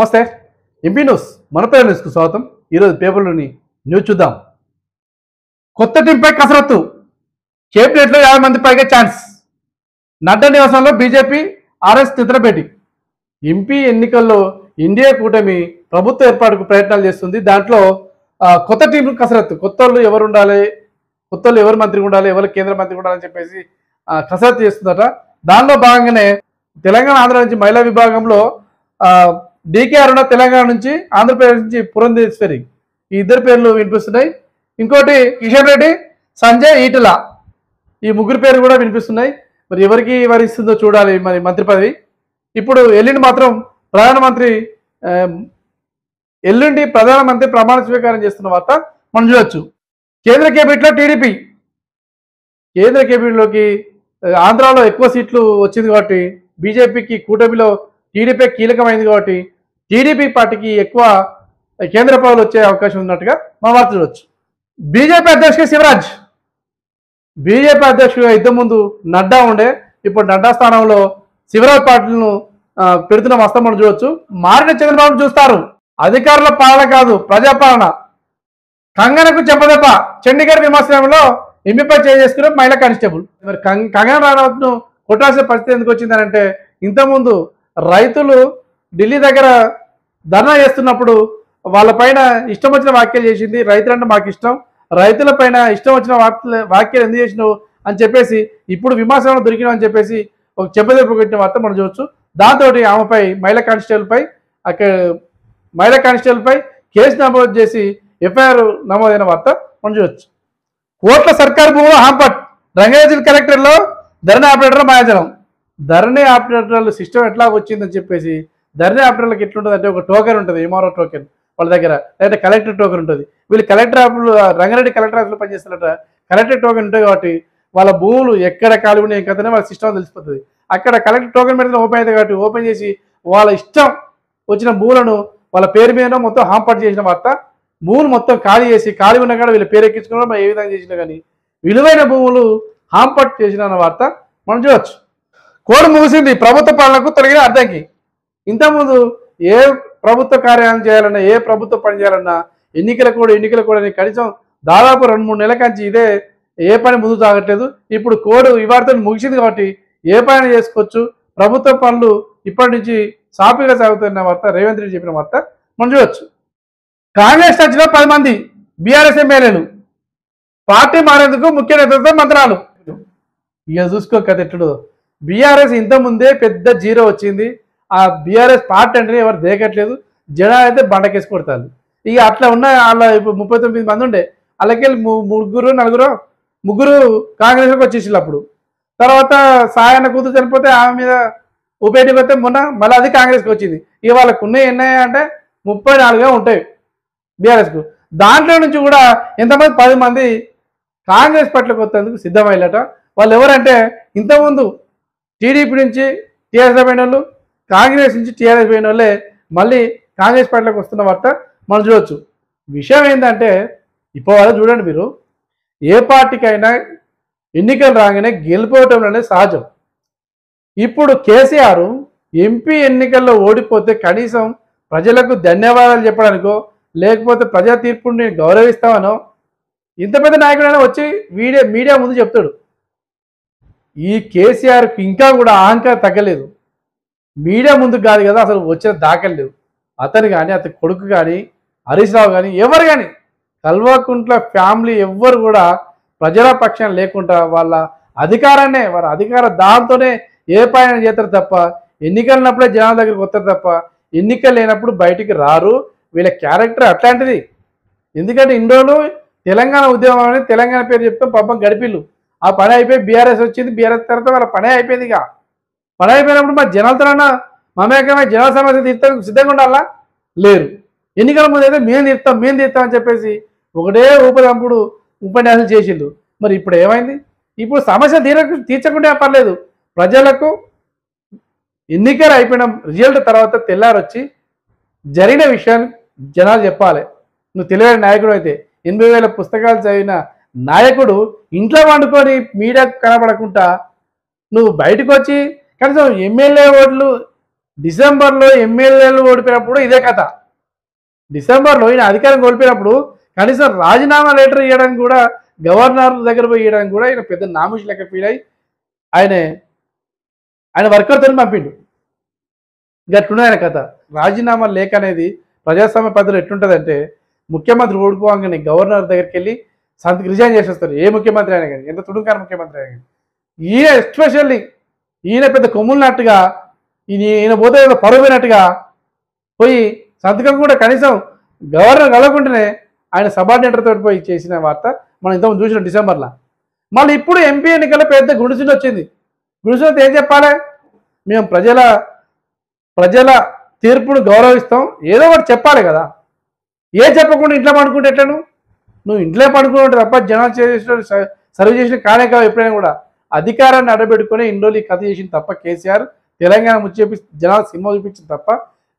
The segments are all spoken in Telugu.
నమస్తే ఎంపీ న్యూస్ మన పేరు న్యూస్కు స్వాగతం. ఈరోజు పేపర్లోని న్యూస్ చూద్దాం. కొత్త టీంపై కసరత్తు, కేబినెట్లో 50 మంది పైగా ఛాన్స్. నడ్డా నివాసంలో బీజేపీ ఆర్ఎస్ నిద్రభేటి. ఎంపీ ఎన్నికల్లో ఇండియా కూటమి ప్రభుత్వ ఏర్పాటుకు ప్రయత్నాలు చేస్తుంది. దాంట్లో కొత్త టీం కసరత్తు, కొత్త వాళ్ళు ఎవరు ఉండాలి, కొత్త వాళ్ళు ఎవరు మంత్రి ఉండాలి, ఎవరు కేంద్ర మంత్రి ఉండాలని చెప్పేసి కసరత్తు చేస్తుందట. దానిలో భాగంగానే తెలంగాణ ఆంధ్ర నుంచి మహిళా విభాగంలో డీకే అరుణ తెలంగాణ నుంచి, ఆంధ్రప్రదేశ్ నుంచి పురంధేశ్వరి, ఈ ఇద్దరు పేర్లు వినిపిస్తున్నాయి. ఇంకోటి కిషన్ రెడ్డి, సంజయ్ ఈటల, ఈ ముగ్గురు పేరు కూడా వినిపిస్తున్నాయి. మరి ఎవరికి వరిస్తుందో చూడాలి మరి మంత్రి పదవి. ఇప్పుడు ఎల్లుండి ప్రధానమంత్రి ప్రమాణ స్వీకారం చేస్తున్న వార్త మనం చూడొచ్చు. కేంద్ర కేబినెట్లో టీడీపీ, కేంద్ర కేబినెట్లోకి ఆంధ్రాలో ఎక్కువ సీట్లు వచ్చింది కాబట్టి బీజేపీకి కూటమిలో టీడీపీ కీలకమైంది కాబట్టి టీడీపీ పార్టీకి ఎక్కువ కేంద్ర పదవులు వచ్చే అవకాశం ఉన్నట్టుగా మనం వార్త చూడొచ్చు. బీజేపీ అధ్యక్షుడు శివరాజ్, బీజేపీ అధ్యక్షుడిగా యుద్ధం ముందు నడ్డా ఉండే, ఇప్పుడు నడ్డా స్థానంలో శివరాజ్ పార్టీలను పెడుతున్న వస్తాం మనం చూడొచ్చు. మారిన చంద్రబాబు చూస్తారు, అధికారుల పాలన కాదు ప్రజాపాలన. కంగనకు చెప్పదప్ప, చండీగఢ్ విమానాశ్రయంలో ఎంపీపై చేసుకున్న మహిళా కానిస్టేబుల్. మరి కంగనా రనౌత్ను కొట్టాల్సిన పరిస్థితి ఎందుకు వచ్చిందనంటే, ఇంతకుముందు రైతులు ఢిల్లీ దగ్గర ధర్నా చేస్తున్నప్పుడు వాళ్ళపైన ఇష్టం వచ్చిన వ్యాఖ్యలు చేసింది. రైతులంటే మాకు ఇష్టం, రైతుల పైన ఇష్టం వచ్చిన వ్యాఖ్యలు ఎందుకు చేసినావు అని చెప్పేసి ఇప్పుడు విమర్శలు దొరికినావు అని చెప్పేసి ఒక చెప్పదెబ్బ కొట్టిన వార్త మనం చూడవచ్చు. దాంతో ఆమెపై మహిళా కానిస్టేబుల్పై కేసు నమోదు చేసి ఎఫ్ఐఆర్ నమోదైన వార్త మనం చూడవచ్చు. కోట్ల సర్కారు భూములు హాంపట్, రంగారెడ్డి కలెక్టర్లో ధరణి ఆపరేటర్ మాయాజనం. ధరణి ఆపరేటర్ల సిస్టమ్ ఎట్లా వచ్చిందని చెప్పేసి, ధరణి ఆపరేటర్లకు ఎట్లుంటుంది అంటే ఒక టోకెన్ ఉంటుంది, ఎంఆర్ఓ టోకెన్ వాళ్ళ దగ్గర, లేదా కలెక్టర్ టోకెన్ ఉంటుంది. వీళ్ళు కలెక్టర్ ఆఫీసులు, రంగారెడ్డి కలెక్టర్ ఆఫీసులో పనిచేస్తున్నట్ట కలెక్టర్ టోకెన్ ఉంటుంది కాబట్టి వాళ్ళ భూములు ఎక్కడ ఖాళీ ఉన్నాయి ఏం కథనే వాళ్ళ సిస్టమ్ తెలిసిపోతుంది. అక్కడ కలెక్టర్ టోకెన్ పెడితే ఓపెన్ అవుతుంది కాబట్టి ఓపెన్ చేసి వాళ్ళ ఇష్టం వచ్చిన భూములను వాళ్ళ పేరు మీద మొత్తం హాంపట్ చేసిన వార్త. భూములు మొత్తం ఖాళీ చేసి, ఖాళీ ఉన్న కాడ వీళ్ళు పేరు ఎక్కించుకోవడం ఏ విధంగా చేసినా కానీ విలువైన భూములు హాంపట్ చేసిన వార్త మనం చూడవచ్చు. కోడ్ ముగిసింది, ప్రభుత్వ పాలనకు తొలగిన అడ్డంకి. ఇంతకుముందు ఏ ప్రభుత్వ కార్యాలయం చేయాలన్నా, ఏ ప్రభుత్వ పని చేయాలన్నా ఎన్నికల కూడా కనీసం దాదాపు 2-3 నెలల కంచి ఇదే ఏ పని ముందు సాగట్లేదు. ఇప్పుడు కోడ్ ఇవాళతో ముగిసింది కాబట్టి ఏ పని చేసుకోవచ్చు, ప్రభుత్వ పనులు ఇప్పటి నుంచి సాఫీగా సాగుతున్న వార్త రేవంత్ రెడ్డి చెప్పిన వార్త మనం చూడవచ్చు. కాంగ్రెస్ టచ్లో 10 మంది బీఆర్ఎస్ ఎమ్మెల్యేలు, పార్టీ మారేందుకు ముఖ్య నేతలతో మంత్రాలు. ఇక చూసుకో కథ ఎట్లు. బీఆర్ఎస్ ఇంతకుముందే పెద్ద జీరో వచ్చింది. ఆ బీఆర్ఎస్ పార్టీ అంటే ఎవరు దేకట్లేదు, జనాలు అయితే బండకేసి కొడతారు. ఇక అట్లా ఉన్న వాళ్ళ ఇప్పుడు 39 మంది ఉండే, వాళ్ళకెళ్ళి ముగ్గురు కాంగ్రెస్కి వచ్చేసి అప్పుడు. తర్వాత సాయన్న కూతురు చనిపోతే ఆమె మీద ఉపేటికి వస్తే మొన్న మళ్ళీ అది కాంగ్రెస్కి వచ్చింది. ఇక వాళ్ళకు ఉన్నాయి ఎన్నాయి అంటే 34గా ఉంటాయి బీఆర్ఎస్కు. దాంట్లో నుంచి కూడా ఎంతమంది 10 మంది కాంగ్రెస్ పట్లకు వచ్చేందుకు సిద్ధమయ్యారట. వాళ్ళు ఎవరంటే ఇంతకుముందు టీడీపీ నుంచి టీఆర్ఎస్ పోయిన వాళ్ళు, కాంగ్రెస్ నుంచి టీఆర్ఎస్ పోయిన వాళ్ళే మళ్ళీ కాంగ్రెస్ పార్టీలోకి వస్తున్న వార్త మనం చూడవచ్చు. విషయం ఏంటంటే, ఇప్పుడు వాళ్ళు చూడండి, మీరు ఏ పార్టీకైనా ఎన్నికలు రాగానే గెలిపోవటం అనేది సహజం. ఇప్పుడు కేసీఆర్ ఎంపీ ఎన్నికల్లో ఓడిపోతే కనీసం ప్రజలకు ధన్యవాదాలు చెప్పడానికో, లేకపోతే ప్రజా తీర్పుని గౌరవిస్తామనో ఇంత పెద్ద నాయకుడైనా వచ్చి మీడియా ముందు చెప్తాడు. ఈ కేసీఆర్కి ఇంకా కూడా అహంకారం తగ్గలేదు. మీడియా ముందుకు కాదు కదా అసలు వచ్చిన దాఖలు లేవు. అతను కానీ, అతని కొడుకు కానీ, హరీష్ రావు కానీ, ఎవరు కానీ, కల్వకుంట్ల ఫ్యామిలీ ఎవ్వరు కూడా ప్రజల పక్షం లేకుండా వాళ్ళ అధికార దాంతోనే ఏ పైన చేస్తారు తప్ప, ఎన్నికలన్నప్పుడే జనాల దగ్గరికి వస్తారు తప్ప ఎన్నికలు లేనప్పుడు బయటికి రారు. వీళ్ళ క్యారెక్టర్ అట్లాంటిది. ఎందుకంటే ఇన్ని రోజులు తెలంగాణ ఉద్యమం అని తెలంగాణ పేరు చెప్తాం, పాపం గడిపిల్లు. ఆ పని అయిపోయి బీఆర్ఎస్ వచ్చింది, బీఆర్ఎస్ తర్వాత వాళ్ళ పని అయిపోయింది. ఇక పని అయిపోయినప్పుడు మా జనాలతోనన్నా మమేకమై జనాల సమస్య తీర్చడానికి సిద్ధంగా ఉండాలా? లేరు. ఎన్నికల ముందు అయితే మేము తీర్తామని చెప్పేసి ఒకటే ఊపదంపుడు ఉపన్యాసం చేసిండు. మరి ఇప్పుడు ఏమైంది? ఇప్పుడు సమస్య తీర్చకుండా పర్లేదు, ప్రజలకు ఎన్నికలు అయిపోయిన రిజల్ట్ తర్వాత తెల్లారొచ్చి జరిగిన విషయాన్ని జనాలు చెప్పాలి. నువ్వు తెలివైన నాయకుడు అయితే 80,000 పుస్తకాలు చదివిన నాయకుడు ఇంట్లో వండుకొని మీడియాకు కనబడకుండా నువ్వు బయటకు వచ్చి కనీసం ఎమ్మెల్యే ఓట్లు డిసెంబర్లో ఎమ్మెల్యేలు ఓడిపోయినప్పుడు ఇదే కథ. డిసెంబర్లో ఈయన అధికారం కోల్పోయినప్పుడు కనీసం రాజీనామా లెటర్ ఇవ్వడానికి కూడా, గవర్నర్ దగ్గర పోయి ఇవ్వడానికి కూడా ఈయన పెద్ద నామూషి లెక్క ఫీల్ అయ్యి ఆయన వర్కర్తో పంపిండు. గట్లున్న ఆయన కథ. రాజీనామా లేఖ అనేది ప్రజాస్వామ్య పద్ధతిలో ఎట్లుంటుందంటే, ముఖ్యమంత్రి ఓడిపోగానే గవర్నర్ దగ్గరికి వెళ్ళి సంతకి రిజైన్ చేసేస్తారు. ఏ ముఖ్యమంత్రి అయినా కానీ, ఎంత తుడుంకాని ముఖ్యమంత్రి అయినా కానీ. ఈయన ఎస్పెషల్లీ ఈయన పెద్ద కొమ్ములున్నట్టుగా, ఈయన పోతే ఏదో పరువైనట్టుగా పోయి సంతకం కూడా కనీసం గవర్నర్ కలవకుండానే ఆయన సబార్డినేటర్ తోటి పోయి చేసిన వార్త మనం ఇంతకుముందు చూసినాం డిసెంబర్లో. మళ్ళీ ఇప్పుడు ఎంపీ ఎన్నికల్లో పెద్ద గుడిసిన వచ్చింది. గుడిసినతో ఏం చెప్పాలి? మేము ప్రజల తీర్పును గౌరవిస్తాం, ఏదో ఒకటి చెప్పాలి కదా. ఏ చెప్పకుండా ఇంట్లో పడుకుంటే ఎట్లను? నువ్వు ఇంట్లో పడుకుంటే తప్ప జనాలు చేసిన సర్వ్ చేసిన కానే కావు. ఎప్పుడైనా కూడా అధికారాన్ని అడబెట్టుకుని ఇన్ని రోజులు కథ చేసింది తప్ప కేసీఆర్, తెలంగాణ ముచ్చేపి జనాలు సినిమా చూపించింది తప్ప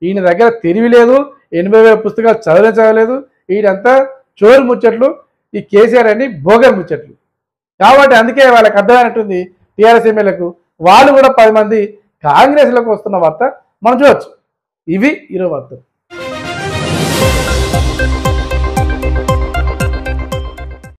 ఈయన దగ్గర తెలివి లేదు. 80,000 పుస్తకాలు చదవలేదు. ఈయనంతా చోరు ముచ్చట్లు, ఈ కేసీఆర్ అని బోగర్ ముచ్చట్లు. కాబట్టి అందుకే వాళ్ళకి అర్థమైనట్టుంది టీఆర్ఎస్ ఎమ్మెల్యేలకు. వాళ్ళు కూడా 10 మంది కాంగ్రెస్లోకి వస్తున్న వార్త మనం చూడవచ్చు. ఇవి ఈరోజు వార్తలు.